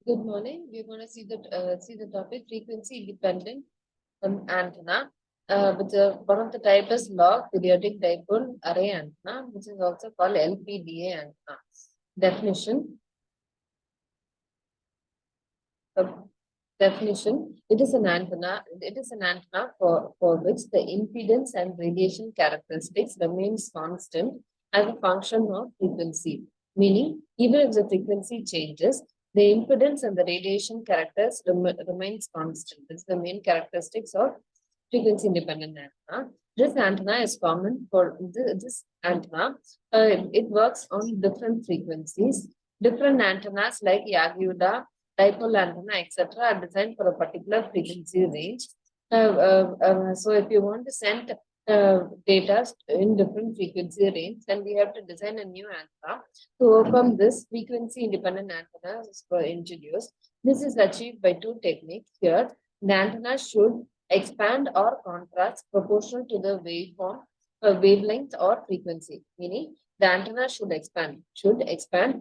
Good morning. We're going to see the topic frequency independent antenna. One of the type is log periodic dipole array antenna, which is also called LPDA antenna. Definition. uh, Definition. It is an antenna for which the impedance and radiation characteristics remains constant as a function of frequency. Meaning, even if the frequency changes, the impedance and the radiation characters remains constant. This is the main characteristics of frequency independent antenna. This antenna is common for this antenna. It works on different frequencies. Different antennas like Yagiuda, dipole antenna, etc., are designed for a particular frequency range. So if you want to send data in different frequency range, then we have to design a new antenna. To overcome this, frequency independent antennas were introduced. This is achieved by two techniques. Here, the antenna should expand or contrast proportional to the waveform, wavelength or frequency. Meaning, the antenna should expand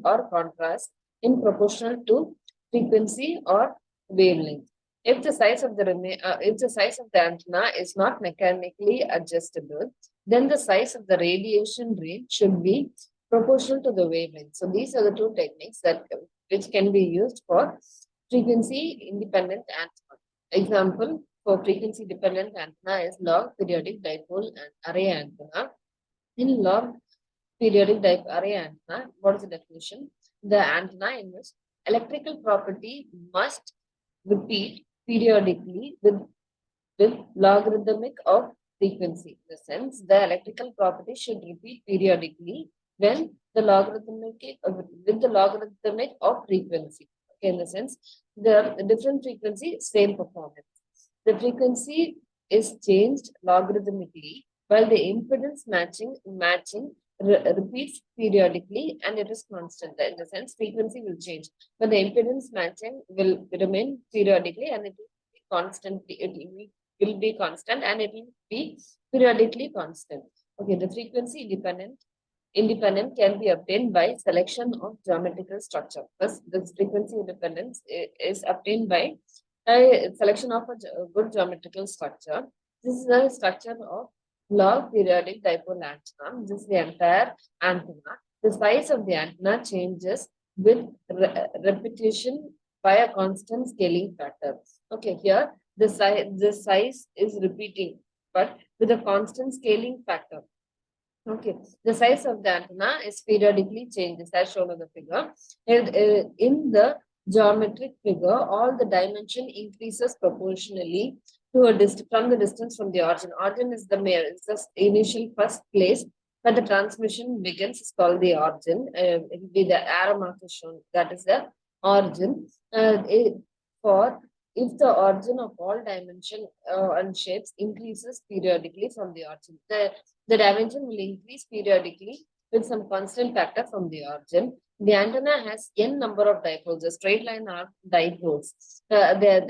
or contrast in proportional to frequency or wavelength. If the size of the antenna is not mechanically adjustable, then the size of the radiation range should be proportional to the wavelength. So these are the two techniques that which can be used for frequency independent antenna. Example for frequency dependent antenna is log periodic dipole and array antenna. In log periodic dipole array antenna, what is the definition? The antenna in which electrical property must repeat periodically with logarithmic of frequency. In the sense, the electrical property should repeat periodically when the logarithmic with the logarithmic of frequency. Okay, in the sense, the different frequency, same performance. The frequency is changed logarithmically while the impedance matching repeats periodically and it is constant. In the sense, frequency will change, but the impedance matching will remain periodically and it will be constantly. Will be constant and it will be periodically constant. Okay, the frequency independent can be obtained by selection of geometrical structure. First, this frequency independence is obtained by a selection of a good geometrical structure. This is the structure of log periodic dipole antenna. This is the entire antenna. The size of the antenna changes with repetition by a constant scaling factor. Okay, here the size is repeating, but with a constant scaling factor. Okay, the size of the antenna is periodically changes as shown on the figure. In the geometric figure, all the dimension increases proportionally to from the distance from the origin. Origin is it's the initial first place where the transmission begins is called the origin. It will be the arrow mark is shown. That is the origin. For if the origin of all dimension and shapes increases periodically from the origin, the dimension will increase periodically with some constant factor from the origin. The antenna has n number of dipoles. A straight line are dipoles. The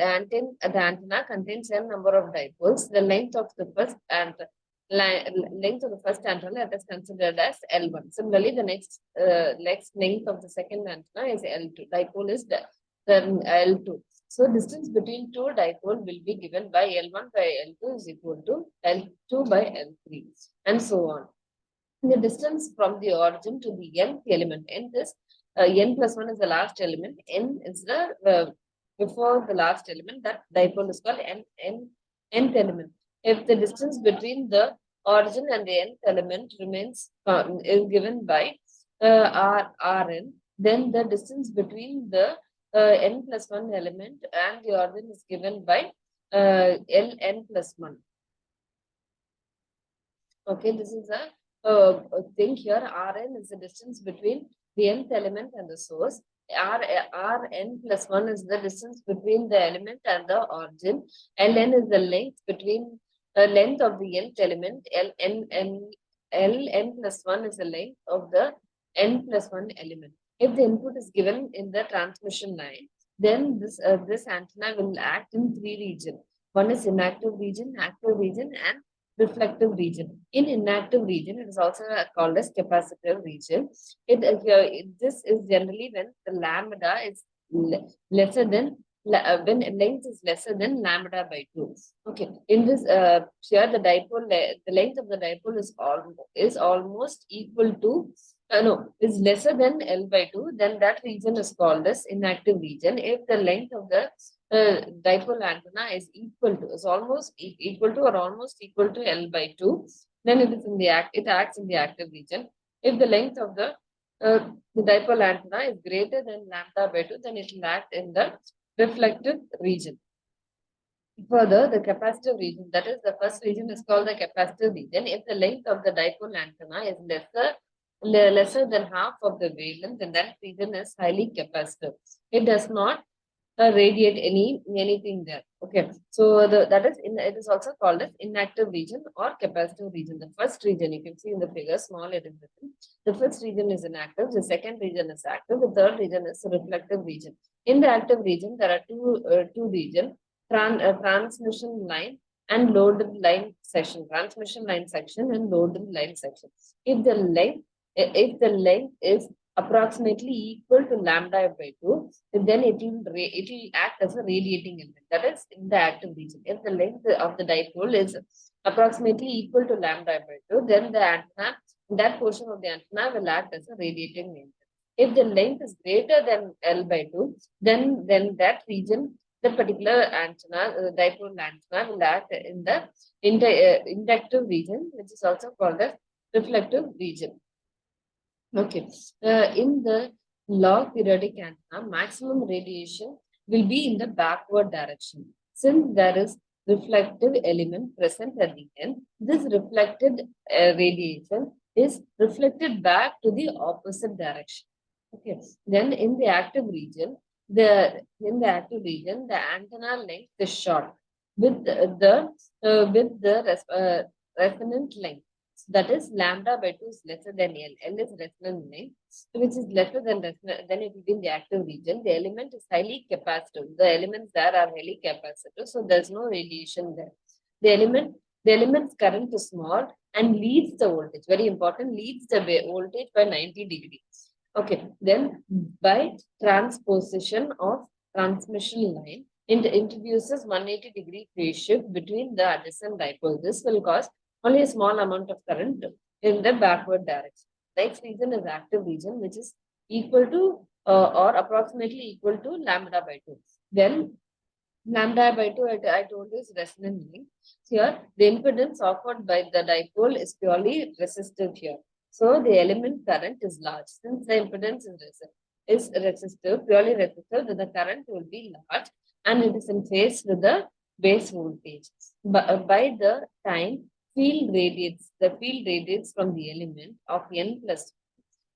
antenna contains n number of dipoles. The length of the first antenna that is considered as L1. Similarly, the next length of the second antenna is L2. Dipole is the L2. So distance between two dipole will be given by L1 by L2 is equal to L2 by L3 and so on. The distance from the origin to the nth element. N is n plus 1 is the last element. N is the before the last element. That dipole is called nth element. If the distance between the origin and the nth element remains is given by Rn, then the distance between the n plus 1 element and the origin is given by Ln plus 1. Okay, this is a thing here. Rn is the distance between the nth element and the source. Rn plus 1 is the distance between the element and the origin. Ln is the length between length of the nth element. Ln plus 1 is the length of the n plus 1 element. If the input is given in the transmission line, then this antenna will act in three regions. One is inactive region, active region, and reflective region. In inactive region, it is also called as capacitive region. This is generally when the lesser than when length is lesser than lambda by 2. Okay, in this here the dipole the length of the dipole is almost equal to no, is lesser than L by 2, then that region is called as inactive region. If the length of the dipole antenna is equal to, is almost equal to or almost equal to L by 2, then it is in the it acts in the active region. If the length of the dipole antenna is greater than lambda by 2, then it will act in the reflective region. Further, the capacitive region, that is the first region is called the capacitive region. If the length of the dipole antenna is lesser than half of the wavelength, then that region is highly capacitive. It does not radiate anything there. Okay, so that is it is also called as inactive region or capacitive region. The first region you can see in the figure, small it is written. The first region is inactive, the second region is active, the third region is reflective region. In the active region, there are two regions, transmission line and loaded line section, transmission line section and loaded line section. If the length is approximately equal to lambda by 2, then it will act as a radiating element. That is in the active region. If the length of the dipole is approximately equal to lambda by 2, then the antenna, that portion of the antenna will act as a radiating element. If the length is greater than L by 2, then that region, that particular antenna, dipole antenna, will act in the inductive region, which is also called as reflective region. Okay. In the log periodic antenna, maximum radiation will be in the backward direction. Since there is reflective element present at the end, this reflected radiation is reflected back to the opposite direction. Okay. Then in the active region, the antenna length is short with the resonant length, that is lambda by 2 is lesser than L. L is resonant length, which is lesser than it will be in the active region. The element is highly capacitive. The elements there are highly capacitive, so there's no radiation there. The element's current is small and leads the voltage. Very important, leads the voltage by 90 degrees. Okay, then by transposition of transmission line, it introduces 180-degree phase shift between the adjacent dipoles. This will cause only a small amount of current in the backward direction. Next region is active region, which is equal to or approximately equal to lambda by 2. Then lambda by 2, I told you, is resonant length. Here, the impedance offered by the dipole is purely resistive here. So the element current is large. Since the impedance is resistive, purely resistive, then the current will be large and it is in phase with the base voltage. But by the time the field radiates from the element of n plus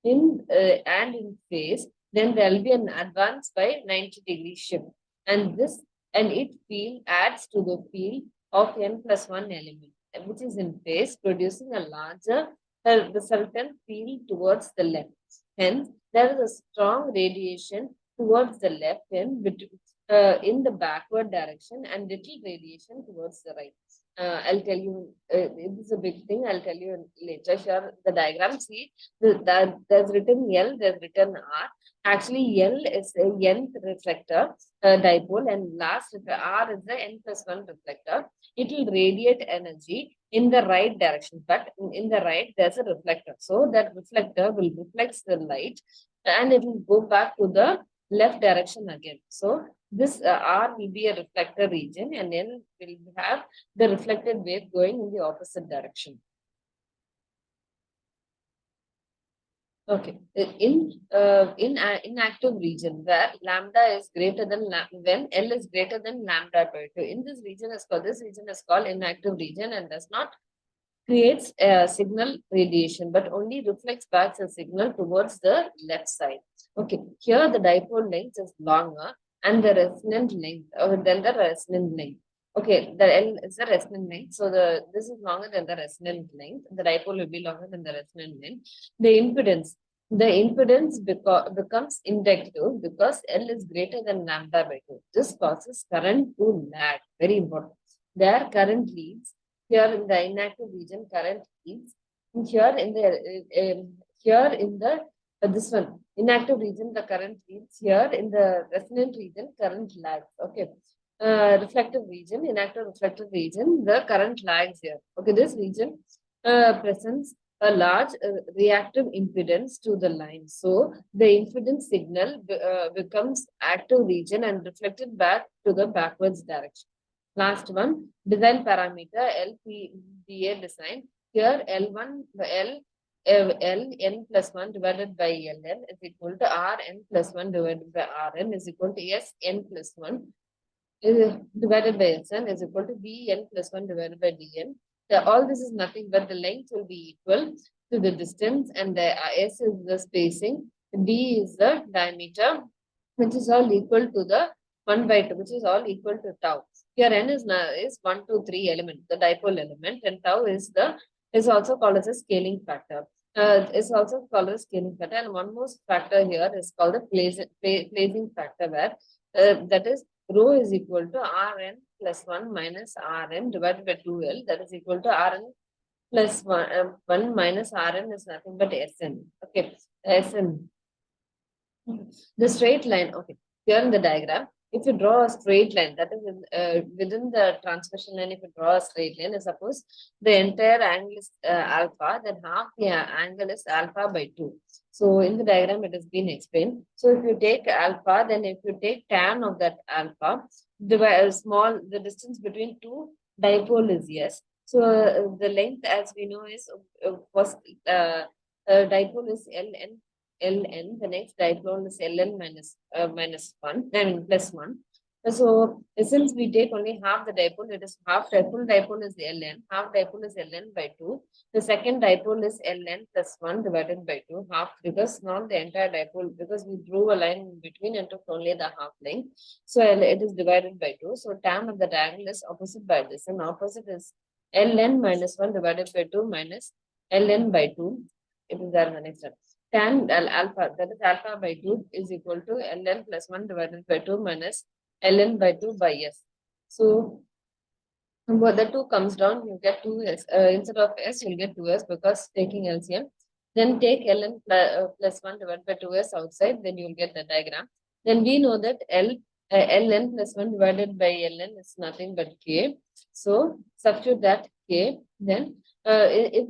and in phase, then there will be an advance by 90-degree shift. And its field adds to the field of n plus 1 element, which is in phase, producing a larger resultant field towards the left. Hence, there is a strong radiation towards the left end in the backward direction and little radiation towards the right. I'll tell you, this is a big thing. I'll tell you later. Here, the diagram, see, there's written L, there's written R. Actually, L is a nth reflector dipole, and last R is the n plus 1 reflector. It will radiate energy in the right direction, but in the right, there's a reflector. So that reflector will reflect the light and it will go back to the left direction again. So this R will be a reflector region and N will have the reflected wave going in the opposite direction. Okay, in inactive region where lambda is greater than when L is greater than lambda by 2. In this region is called inactive region and does not creates a signal radiation but only reflects back the signal towards the left side. Okay, here the dipole length is longer and the resonant length than the resonant length. Okay, the L is the resonant length. So this is longer than the resonant length. The dipole will be longer than the resonant length. The impedance becomes inductive because L is greater than lambda by 2. This causes current to lag. Very important. There current leads. Here in the inactive region, current leads. Here in the This one, inactive region, the current leads. Here in the resonant region, current lags. Okay. Reflective region, inactive reflective region, the current lags here. Okay, this region presents a large reactive impedance to the line. So the impedance signal becomes active region and reflected back to the backwards direction. Last one, design parameter LPDA design. Here L1, Ln plus 1 divided by Ln is equal to Rn plus 1 divided by Rn is equal to Sn plus 1 divided by Sn is equal to Bn plus 1 divided by Dn. All this is nothing but the length will be equal to the distance, and the S is the spacing, D is the diameter, which is all equal to the 1 by 2, which is all equal to tau. Here N is 1, 2, 3 element, the dipole element, and tau is also called as a scaling factor. It's also called as scaling factor, and one more factor here is called the placing factor, where that is rho is equal to Rn plus 1 minus Rn divided by 2L, that is equal to Rn plus 1 minus Rn is nothing but Sn. Okay, Sn. The straight line, okay, here in the diagram, if you draw a straight line, that is within the transmission line, if you draw a straight line, suppose the entire angle is alpha, then half the angle is alpha by 2. So in the diagram, it has been explained. So if you take alpha, then if you take tan of that alpha, the distance between two dipole is yes. So the length, as we know, is first dipole is Ln, the next dipole is Ln minus 1, I mean plus 1. So since we take only half the dipole, it is half dipole. Dipole is Ln, half dipole is Ln by 2. The second dipole is Ln plus 1 divided by 2, half, because not the entire dipole, because we drew a line in between and took only the half length. So it is divided by 2. So tan of the angle is opposite by this, and opposite is Ln minus 1 divided by 2 minus Ln by 2. It is there in the next step. Tan alpha, that is alpha by 2, is equal to Ln plus 1 divided by 2 minus Ln by 2 by S. So when the 2 comes down, you get 2S. Instead of S, you'll get 2S because taking LCM. Then take Ln plus 1 divided by 2S outside, then you'll get the diagram. Then we know that Ln plus 1 divided by Ln is nothing but K. So substitute that K. Then if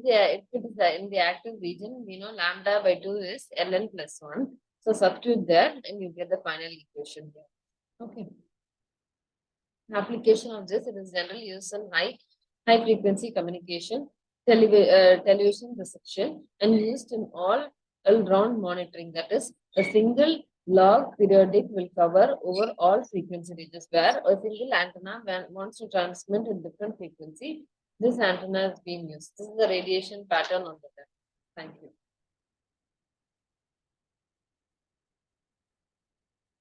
it is in the active region, we know lambda by 2 is Ln plus 1. So substitute that and you get the final equation here. Okay. Application of this, it is generally used in high frequency communication, television reception, and used in all round monitoring. That is, a single log periodic will cover over all frequency ranges, where a single antenna wants to transmit in different frequency. This antenna is being used. This is the radiation pattern on the left. Thank you.